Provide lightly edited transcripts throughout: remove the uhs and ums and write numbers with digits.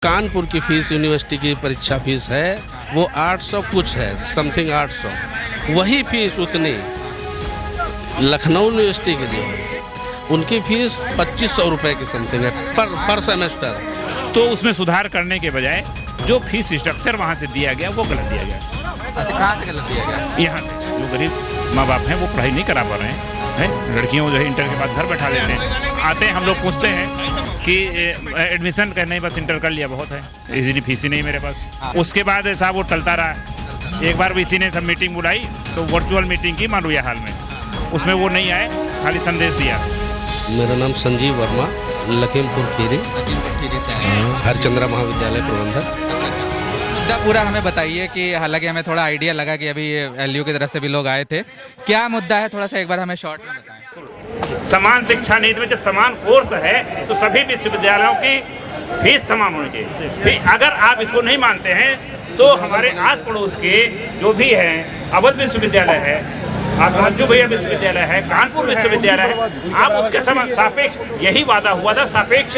कानपुर की fees university की परीक्षा फीस है वो 800 कुछ है, समथिंग 800। वही फीस उतनी लखनऊ यूनिवर्सिटी की जो है उनकी फीस 2500 रुपये की समथिंग है पर सेमेस्टर। तो उसमें सुधार करने के बजाय जो फीस स्ट्रक्चर वहाँ से दिया गया वो गलत दिया गया। अच्छा, कहाँ से गलत दिया गया? यहाँ से जो गरीब माँ बाप हैं वो पढ़ाई नहीं करा पा रहे हैं। लड़कियों को जो है इंटर के बाद घर बैठा देते हैं। आते हैं हम लोग पूछते हैं कि एडमिशन करने बस इंटर कर लिया बहुत है, इजीली फीस ही नहीं मेरे पास। उसके बाद साहब वो टलता रहा। एक बार वीसी ने सब मीटिंग बुलाई तो वर्चुअल मीटिंग की मालूया हाल में, उसमें वो नहीं आए, खाली संदेश दिया। मेरा नाम संजीव वर्मा, लखीमपुर खीरी से हरचंद्रा महाविद्यालय प्रबंधक। पूरा हमें बताइए कि हालांकि हमें थोड़ा आइडिया लगा कि अभी एलयू की तरफ से भी लोग आए थे, क्या मुद्दा है थोड़ा सा एक बार हमें शॉर्ट में बताएं। समान शिक्षा नीति में जब समान कोर्स है तो सभी विश्वविद्यालयों की फीस समान होनी चाहिए। फिर अगर आप इसको नहीं मानते हैं तो हमारे आस पड़ोस के जो भी हैं, अवध विश्वविद्यालय है, आप राजू भैया विश्वविद्यालय है, कानपुर विश्वविद्यालय है, आप उसके सापेक्ष यही वादा हुआ था सापेक्ष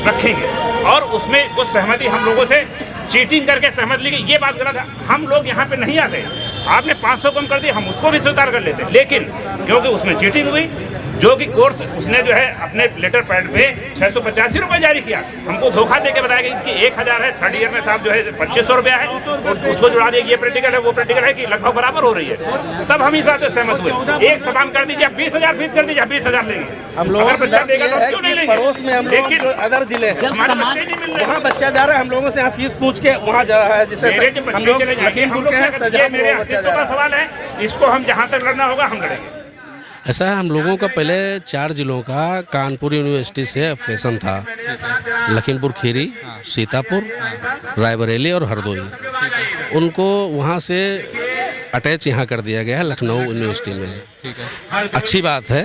रखेंगे और उसमें कुछ सहमति हम लोगों से चीटिंग करके सहमत ली गई। ये बात गलत है। हम लोग यहाँ पे नहीं आते, आपने 500 कम कर दिया, हम उसको भी स्वीकार कर लेते, लेकिन क्योंकि उसमें चीटिंग हुई, जो कि कोर्स उसने जो है अपने लेटर पैड पे 685 रुपये जारी किया, हमको धोखा दे के बताया कि 1000 है, थर्ड ईयर में साहब जो है 2500 रुपया है और उसको जुड़ा दिया ये प्रैक्टिकल है वो प्रैक्टिकल है कि लगभग बराबर हो रही है। तब हम इस बात से सहमत हुए। एक समान कर दीजिए, 20,000 फीस कर दीजिए, 20,000 लेंगे। हम लोग बच्चा देगा तो क्यों नहीं लेंगे? पड़ोस में हम लोग लेकिन अदर जिले हैं, हमारे बच्चे नहीं मिल रहे। वहाँ बच्चा जा रहा है, हम लोगों से यहाँ फीस पूछ के वहाँ जा रहा है। जिससे हम लोग लखीमपुर के हैं, मेरे अस्तित्व का सवाल है, इसको हम जहाँ तक लड़ना होगा हम लड़ेंगे। ऐसा है, हम लोगों का पहले 4 जिलों का कानपुर यूनिवर्सिटी से एफिलिएशन था। लखीमपुर खीरी, सीतापुर, रायबरेली और हरदोई, उनको वहाँ से अटैच यहाँ कर दिया गया है लखनऊ यूनिवर्सिटी में। अच्छी बात है,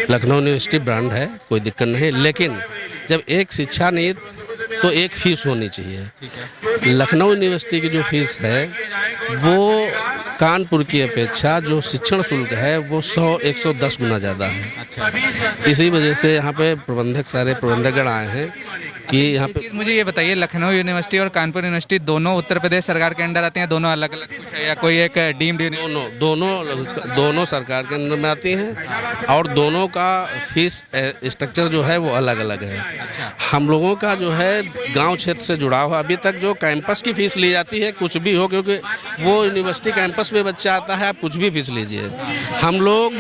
लखनऊ यूनिवर्सिटी ब्रांड है, कोई दिक्कत नहीं, लेकिन जब एक शिक्षा नीति तो एक फीस होनी चाहिए। लखनऊ यूनिवर्सिटी की जो फीस है वो कानपुर की अपेक्षा जो शिक्षण शुल्क है वो 100-110 गुना ज़्यादा है। इसी वजह से यहाँ पे सारे प्रबंधकगण आए हैं कि यहाँ पे। मुझे ये बताइए, लखनऊ यूनिवर्सिटी और कानपुर यूनिवर्सिटी दोनों उत्तर प्रदेश सरकार के अंडर आती हैं, दोनों अलग अलग कुछ है या कोई एक डीम्ड यूनिवर्सिटी? दोनों सरकार के अंदर में आती हैं और दोनों का फीस स्ट्रक्चर जो है वो अलग अलग है। हम लोगों का जो है गांव क्षेत्र से जुड़ा हुआ, अभी तक जो कैंपस की फीस ली जाती है कुछ भी हो, क्योंकि वो यूनिवर्सिटी कैंपस में बच्चा आता है, आप कुछ भी फीस लीजिए। हम लोग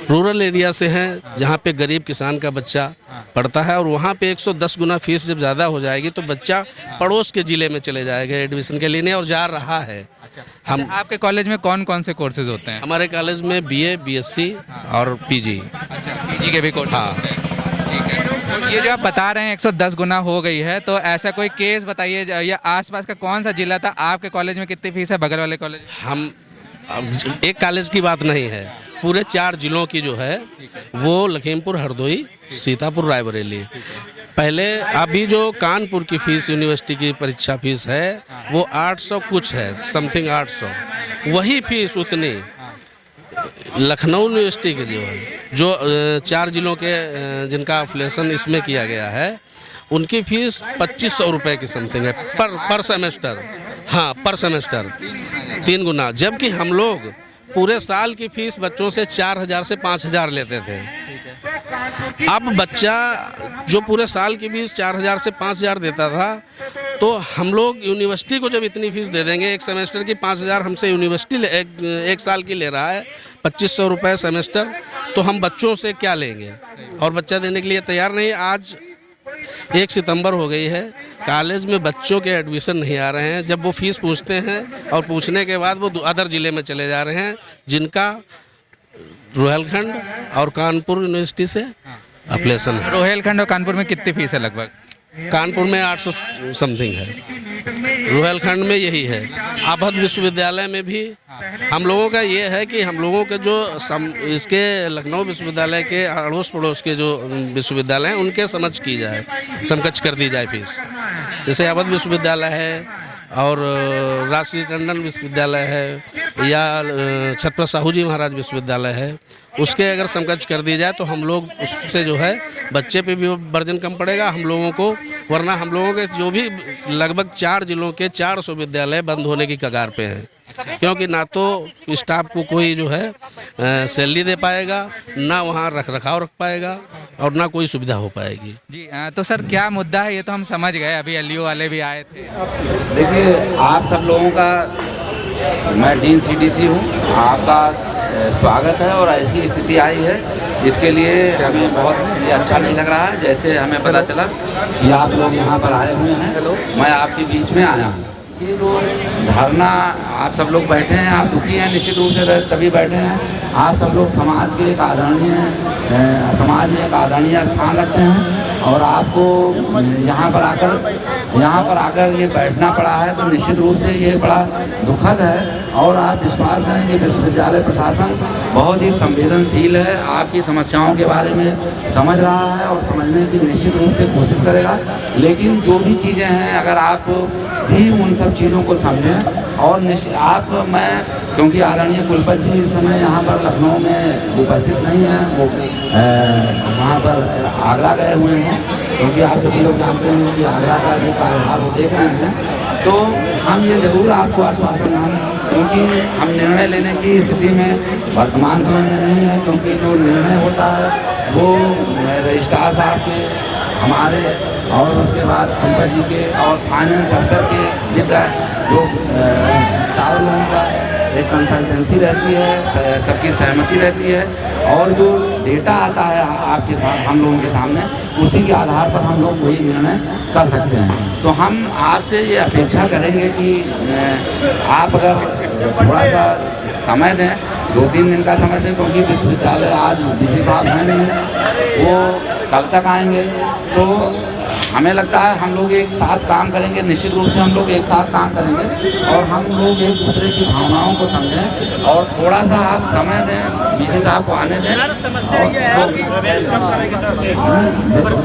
रूरल एरिया से हैं जहाँ पे गरीब किसान का बच्चा पढ़ता है और वहाँ पे 110 गुना फीस जब ज़्यादा हो जाएगी तो बच्चा पड़ोस के ज़िले में चले जाएगा एडमिशन के लिए और जा रहा है। हम आपके कॉलेज में कौन कौन से कोर्सेज होते हैं? हमारे कॉलेज में BA, BSc और PG। अच्छा, PG के भी कोर्स? हाँ, ठीक है। तो ये जो आप बता रहे हैं 110 गुना हो गई है, तो ऐसा कोई केस बताइए, या आसपास का कौन सा जिला था? आपके कॉलेज में कितनी फीस है, बगल वाले कॉलेज? हम एक कॉलेज की बात नहीं है, पूरे 4 जिलों की जो है वो लखीमपुर, हरदोई, सीतापुर, रायबरेली। पहले अभी जो कानपुर की फीस यूनिवर्सिटी की परीक्षा फीस है वो 800 कुछ है, समथिंग 800। वही फीस उतनी लखनऊ यूनिवर्सिटी की जो 4 जिलों के जिनका एफिलिएशन इसमें किया गया है उनकी फीस 2500 रुपये की समथिंग है पर सेमेस्टर। हाँ, पर सेमेस्टर 3 गुना, जबकि हम लोग पूरे साल की फीस बच्चों से 4000 से 5000 लेते थे। अब बच्चा जो पूरे साल की फीस 4000 से 5000 देता था, तो हम लोग यूनिवर्सिटी को जब इतनी फीस दे देंगे, एक सेमेस्टर की 5000 हमसे यूनिवर्सिटी एक साल की ले रहा है 2500 रुपये सेमेस्टर, तो हम बच्चों से क्या लेंगे? और बच्चा देने के लिए तैयार नहीं। आज 1 सितंबर हो गई है, कॉलेज में बच्चों के एडमिशन नहीं आ रहे हैं। जब वो फीस पूछते हैं और पूछने के बाद वो अदर ज़िले में चले जा रहे हैं जिनका रोहिलखंड और कानपुर यूनिवर्सिटी से एफिलिएशन है। रोहिलखंड और कानपुर में कितनी फीस है लगभग? कानपुर में 800 समथिंग है, रोहिलखंड में यही है। अवध विश्वविद्यालय में भी हम लोगों का ये है कि हम लोगों के जो इसके लखनऊ विश्वविद्यालय के अड़ोस पड़ोस के जो विश्वविद्यालय हैं उनके समकक्ष कर दी जाए फीस। जैसे अवध विश्वविद्यालय है और राष्ट्रीय टंडन विश्वविद्यालय है या छत्रपति साहू जी महाराज विश्वविद्यालय है, उसके अगर समकक्ष कर दी जाए तो हम लोग उससे जो है बच्चे पे भी बर्डन कम पड़ेगा हम लोगों को। वरना हम लोगों के जो भी लगभग 4 जिलों के 400 विद्यालय बंद होने की कगार पे हैं, क्योंकि ना तो स्टाफ को कोई जो है सैलरी दे पाएगा, ना वहाँ रख रखाव रख पाएगा और ना कोई सुविधा हो पाएगी। जी तो सर क्या मुद्दा है ये तो हम समझ गए, अभी एलयू वाले भी आए थे। देखिए आप सब लोगों का, मैं डीन सीडीसी हूँ, आपका स्वागत है। और ऐसी स्थिति आई है इसके लिए हमें बहुत ये अच्छा नहीं लग रहा है। जैसे हमें पता चला कि आप लोग यहाँ पर आए हुए हैं, मैं आपके बीच में आया हूँ। ये जो धरना आप सब लोग बैठे हैं, आप दुखी हैं निश्चित रूप से, तभी बैठे हैं। आप सब लोग समाज के एक समाज में एक आदरणीय स्थान रखते हैं और आपको यहाँ पर आकर ये बैठना पड़ा है, तो निश्चित रूप से ये बड़ा दुखद है। और आप विश्वास करें कि विश्वविद्यालय प्रशासन बहुत ही संवेदनशील है, आपकी समस्याओं के बारे में समझ रहा है और समझने की निश्चित रूप से कोशिश करेगा। लेकिन जो भी चीज़ें हैं, अगर आप भी उन सब चीज़ों को समझें और मैं क्योंकि आदरणीय कुलपति जी इस समय यहाँ पर लखनऊ में उपस्थित नहीं हैं, वो वहाँ पर आगरा गए हुए हैं, क्योंकि आप सभी लोग जानते हैं कि आगरा का जो कार्यभार वो देख रहे हैं। तो हम ये ज़रूर आपको आश्वासन दें, क्योंकि हम निर्णय लेने की स्थिति में वर्तमान समय में नहीं है, क्योंकि जो निर्णय होता है वो रजिस्ट्रार साहब के, हमारे और उसके बाद पंकज जी के और फाइनेंस अफसर के जो 4 लोगों का एक कंसल्टेंसी रहती है, सबकी सहमति रहती है और जो डेटा आता है आपके साथ हम लोगों के सामने, उसी के आधार पर हम लोग वही निर्णय कर सकते हैं। तो हम आपसे ये अपेक्षा करेंगे कि आप अगर थोड़ा सा समय दें, 2-3 दिन का समय दें, क्योंकि विश्वविद्यालय आज डीसी साहब हैं नहीं, वो कल तक आएंगे। तो हमें लगता है हम लोग एक साथ काम करेंगे, निश्चित रूप से हम लोग एक साथ काम करेंगे और हम लोग एक दूसरे की भावनाओं को समझें और थोड़ा सा आप समय दें, डीसी साहब को आने दें और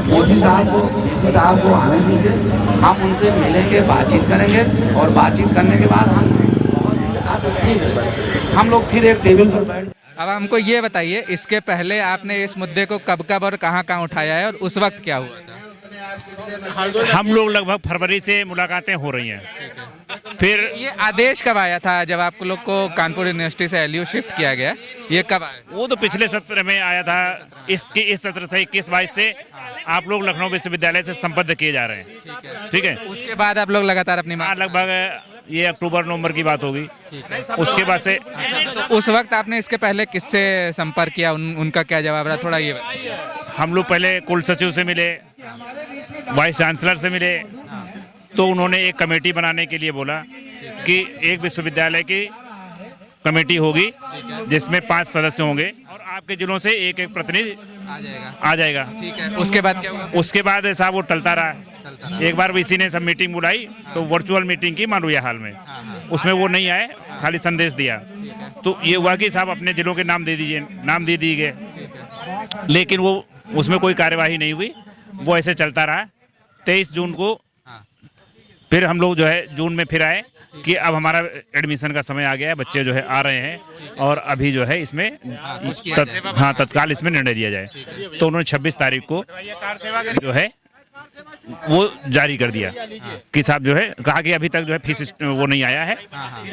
डीसी साहब को आने दीजिए। हम उनसे मिलेंगे, बातचीत करेंगे और बातचीत करने के बाद हम लोग फिर एक टेबल पर बैठ। अब हमको ये बताइए, इसके पहले आपने इस मुद्दे को कब और कहाँ उठाया है और उस वक्त क्या हुआ था? हम लोग लगभग फरवरी से मुलाकातें हो रही हैं। फिर ये आदेश कब आया था जब आप लोग को कानपुर यूनिवर्सिटी से एलयू शिफ्ट किया गया, ये कब आया? वो तो पिछले सत्र में आया था। इस सत्र से 21-22 से आप लोग लखनऊ विश्वविद्यालय से संबद्ध किए जा रहे हैं। ठीक है। उसके बाद आप लोग लगातार अपनी मांग, लगभग ये अक्टूबर-नवंबर की बात होगी। उसके बाद से तो उस वक्त आपने इसके पहले किससे संपर्क किया, उनका क्या जवाब रहा, थोड़ा ये बताइए। हम लोग पहले कुल सचिव से मिले, वाइस चांसलर से मिले, तो उन्होंने एक कमेटी बनाने के लिए बोला कि एक विश्वविद्यालय की कमेटी होगी जिसमें 5 सदस्य होंगे और आपके जिलों से एक प्रतिनिधि आ जाएगा। ठीक है। उसके बाद क्या हुआ? उसके बाद साहब वो टलता रहा। एक बार वीसी ने सब मीटिंग बुलाई तो वर्चुअल मीटिंग की मालूया हाल में, उसमें वो नहीं आए, खाली संदेश दिया। तो ये हुआ कि साहब अपने जिलों के नाम दे दीजिए, नाम दे दिए गए, लेकिन वो उसमें कोई कार्यवाही नहीं हुई, वो ऐसे चलता रहा। 23 जून को फिर हम लोग जो है जून में फिर आए कि अब हमारा एडमिशन का समय आ गया है, बच्चे जो है आ रहे हैं और अभी जो है इसमें तत्काल इसमें निर्णय लिया जाए। तो उन्होंने 26 तारीख को जो है वो जारी कर दिया कि साहब जो है कहा कि अभी तक जो है फीस वो नहीं आया है,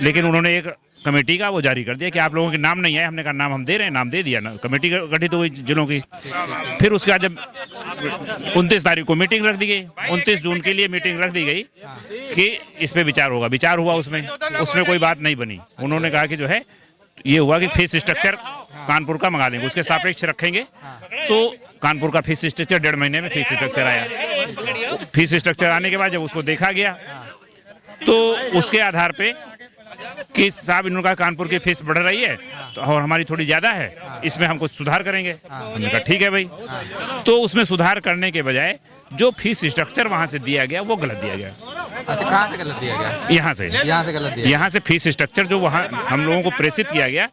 लेकिन उन्होंने एक कमेटी का वो जारी कर दिया कि आप लोगों के नाम नहीं आए। हमने कहा नाम हम दे रहे हैं, नाम दे दिया ना, कमेटी गठित हुई जिलों की। फिर उसके बाद जब 29 तारीख को मीटिंग रख दी गई, 29 जून के लिए मीटिंग रख दी गई कि इस पे विचार होगा। विचार हुआ, उसमें कोई बात नहीं बनी। उन्होंने कहा कि जो है ये हुआ कि फीस स्ट्रक्चर कानपुर का मंगा लेंगे, उसके सापेक्ष रखेंगे। तो कानपुर का फीस स्ट्रक्चर 1.5 महीने में फीस स्ट्रक्चर आया। फीस स्ट्रक्चर आने के बाद जब उसको देखा गया तो उसके आधार पे कि साहब इनका कानपुर की फीस बढ़ रही है तो और हमारी थोड़ी ज़्यादा है, इसमें हम कुछ सुधार करेंगे। हमने कहा ठीक है भाई। तो उसमें सुधार करने के बजाय जो फीस स्ट्रक्चर वहाँ से दिया गया वो गलत दिया गया। अच्छा, कहाँ से गलत दिया गया? यहाँ से गलत दिया? यहाँ से फीस स्ट्रक्चर जो वहाँ हम लोगों को प्रेषित किया गया,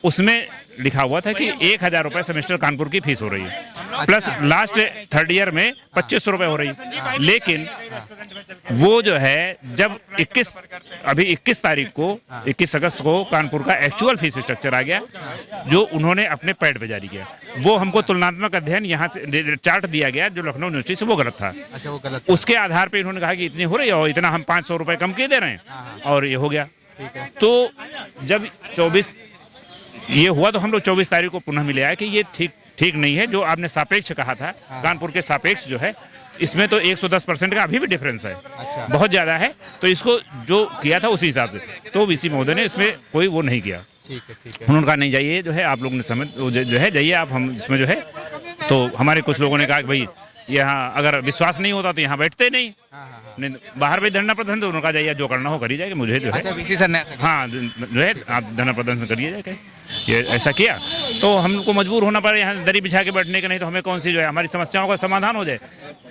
उसमें लिखा हुआ था कि 1000 रुपये सेमेस्टर कानपुर की फीस हो रही है, प्लस लास्ट 3rd ईयर में 2500 रुपये हो रही है। लेकिन वो जो है जब 21 तारीख को 21 अगस्त को कानपुर का एक्चुअल फीस स्ट्रक्चर आ गया, जो उन्होंने अपने पैड पे जारी किया, वो हमको तुलनात्मक अध्ययन यहाँ से चार्ट दिया गया जो लखनऊ यूनिवर्सिटी से, वो गलत था। अच्छा, वो गलत। उसके आधार पे इन्होंने कहा कि इतनी हो रही है और इतना हम 500 रुपये कम के दे रहे हैं, और ये हो गया। तो जब 24 ये हुआ तो हम लोग 24 तारीख को पुनः मिले आए कि ये ठीक नहीं है। जो आपने सापेक्ष कहा था, कानपुर के सापेक्ष जो है, इसमें तो 110% का अभी भी डिफरेंस है। अच्छा। बहुत ज़्यादा है। तो इसको जो किया था उसी हिसाब से, तो वीसी महोदय ने इसमें कोई वो नहीं किया। ठीक है। उन्होंने कहा नहीं जाइए, जो है आप लोग ने समझ जो है जाइए आप, हम इसमें जो है। तो हमारे कुछ लोगों ने कहा कि भाई यहाँ अगर विश्वास नहीं होता तो यहाँ बैठते नहीं, नहीं बाहर भी धरना प्रदर्शन, तो उन्होंने कहा जाइए जो करना हो करिए जाएगा, मुझे जो है। अच्छा, वीसी सर ने ऐसा कहा? हाँ, जो है आप धरना प्रदर्शन करिए जाके, ये ऐसा किया तो हमको मजबूर होना पड़ा यहाँ दरी बिछा के बैठने के, नहीं तो हमें कौन सी जो है हमारी समस्याओं का समाधान हो जाए।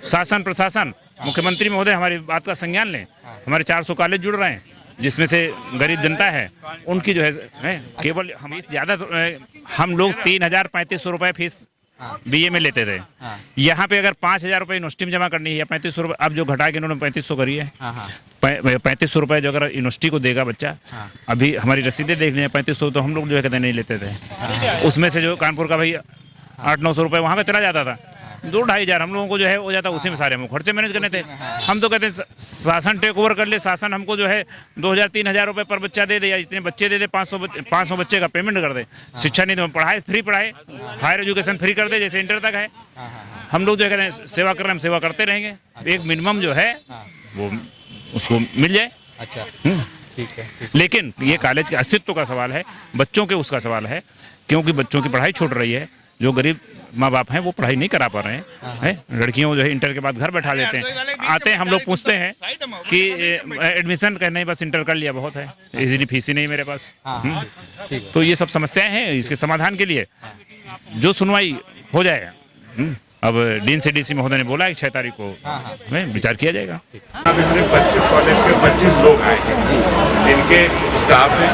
शासन प्रशासन, मुख्यमंत्री महोदय हमारी बात का संज्ञान लें। हमारे 400 कॉलेज जुड़ रहे हैं जिसमें से गरीब जनता है, उनकी जो है केवल हम ज़्यादा हम लोग 3035 रुपये फीस बीए में लेते थे। यहाँ पे अगर 5000 रुपये यूनिवर्सिटी में जमा करनी है या 3500 रुपये, अब जो घटा के इन्होंने 3500 करी है। 3500 रुपये जो अगर यूनिवर्सिटी को देगा बच्चा, अभी हमारी रसीदें देख लें, 3500 तो हम लोग जो है कहते नहीं लेते थे। उसमें से जो कानपुर का भाई 800-900 रुपये वहाँ पे चला जाता था, 2-2,500 हम लोगों को जो है हो जाता, उसी में सारे हम खर्चे मैनेज करने थे। हम तो कहते हैं शासन टेक ओवर कर ले, शासन हमको जो है 2000-3000 रुपये पर बच्चा दे दे, या इतने बच्चे दे दे, 500 बच्चे का पेमेंट कर दे। शिक्षा नहीं तो पढ़ाए, फ्री पढ़ाए, हायर एजुकेशन फ्री कर दे, जैसे इंटर तक है। हम लोग जो है सेवा कर रहे हैं, हम सेवा करते रहेंगे। एक मिनिमम जो है वो उसको मिल जाए। अच्छा, ठीक है। लेकिन ये कॉलेज के अस्तित्व का सवाल है, बच्चों के उसका सवाल है, क्योंकि बच्चों की पढ़ाई छूट रही है। जो गरीब माँ बाप हैं वो पढ़ाई नहीं करा पा रहे हैं। लड़कियों जो है इंटर के बाद घर बैठा लेते हैं, आते हैं, हम लोग पूछते हैं कि एडमिशन करने बस इंटर कर लिया बहुत है, इजीली फीस ही नहीं मेरे पास। तो ये सब समस्याएं हैं, इसके समाधान के लिए जो सुनवाई हो जाए। अब डीन से डीसी महोदय ने बोला है 6 तारीख को में विचार किया जाएगा। अब इसमें 25 कॉलेज के 25 लोग आए हैं, इनके स्टाफ है,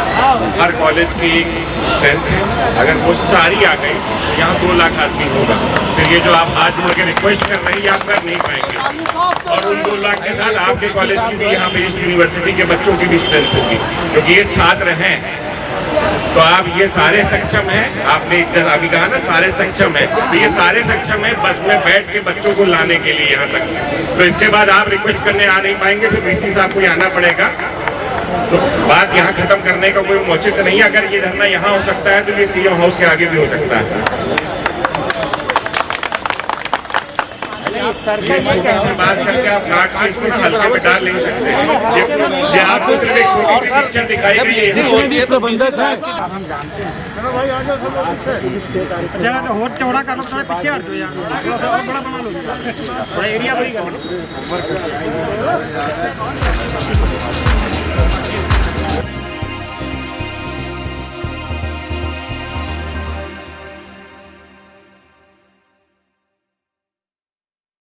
हर कॉलेज की एक स्ट्रेंथ है। अगर वो सारी आ गई तो यहाँ 2 लाख आदमी होगा। फिर ये जो आप आज मुझे रिक्वेस्ट कर रहे हैं, ये आप कर नहीं पाएंगे। और उन 2 लाख के साथ आपके कॉलेज की भी, यहाँ पे इस यूनिवर्सिटी के बच्चों की भी स्ट्रेंथ होगी, क्योंकि ये छात्र हैं। तो आप ये सारे सक्षम हैं, आपने अभी कहा ना सारे सक्षम हैं, तो ये सारे सक्षम हैं बस में बैठ के बच्चों को लाने के लिए यहाँ तक। तो इसके बाद आप रिक्वेस्ट करने आ नहीं पाएंगे, फिर वीसी साहब को ही आना पड़ेगा। तो बात यहाँ खत्म करने का कोई औचित्य नहीं है। अगर ये धरना यहाँ हो सकता है तो ये सीएम हाउस के आगे भी हो सकता है। बात करके आप काट के इसको ना हल्के में डाल नहीं सकते। ये आपको सिर्फ एक छोटी सी पिक्चर दिखाई गई है। और चौड़ा कर लो, थोड़ा पीछे हट दो यार, बड़ा बना लो, थोड़ा एरिया बड़ी कर लो।